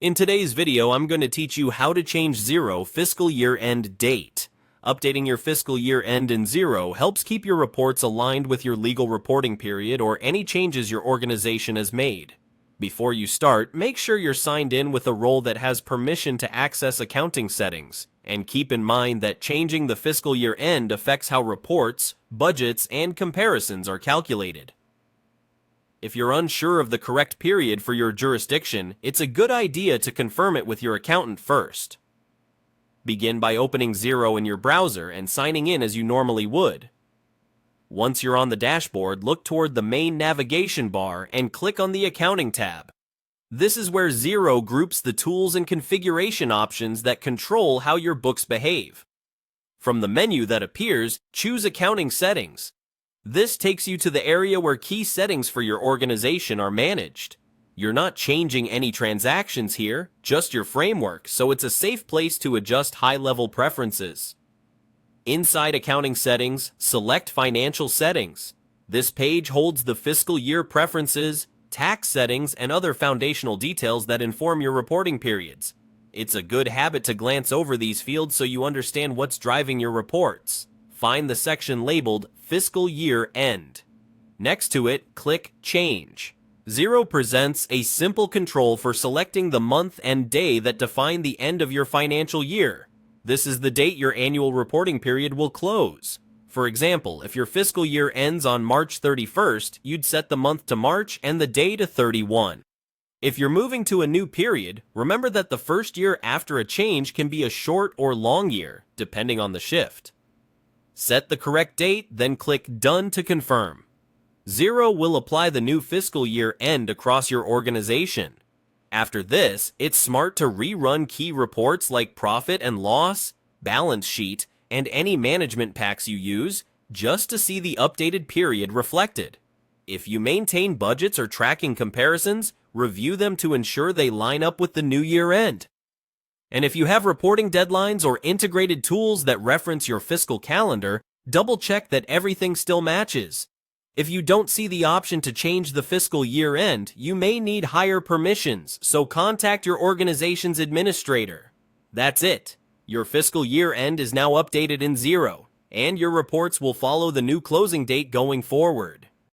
In today's video, I'm going to teach you how to change Xero fiscal year-end date. Updating your fiscal year-end in Xero helps keep your reports aligned with your legal reporting period or any changes your organization has made. Before you start, make sure you're signed in with a role that has permission to access accounting settings, and keep in mind that changing the fiscal year-end affects how reports, budgets, and comparisons are calculated. If you're unsure of the correct period for your jurisdiction, it's a good idea to confirm it with your accountant first. Begin by opening Xero in your browser and signing in as you normally would. Once you're on the dashboard, look toward the main navigation bar and click on the Accounting tab. This is where Xero groups the tools and configuration options that control how your books behave. From the menu that appears, choose Accounting Settings. This takes you to the area where key settings for your organization are managed. You're not changing any transactions here, just your framework, so it's a safe place to adjust high-level preferences. Inside Accounting Settings, select Financial Settings. This page holds the fiscal year preferences, tax settings, and other foundational details that inform your reporting periods. It's a good habit to glance over these fields so you understand what's driving your reports. Find the section labeled Fiscal Year End. Next to it, click Change. Xero presents a simple control for selecting the month and day that define the end of your financial year. This is the date your annual reporting period will close. For example, if your fiscal year ends on March 31st, you'd set the month to March and the day to 31. If you're moving to a new period, remember that the first year after a change can be a short or long year, depending on the shift. Set the correct date, then click Done to confirm. Xero will apply the new fiscal year end across your organization. After this, it's smart to rerun key reports like profit and loss, balance sheet, and any management packs you use, just to see the updated period reflected. If you maintain budgets or tracking comparisons, review them to ensure they line up with the new year end. And if you have reporting deadlines or integrated tools that reference your fiscal calendar, double-check that everything still matches. If you don't see the option to change the fiscal year end, you may need higher permissions, so contact your organization's administrator. That's it. Your fiscal year end is now updated in Xero, and your reports will follow the new closing date going forward.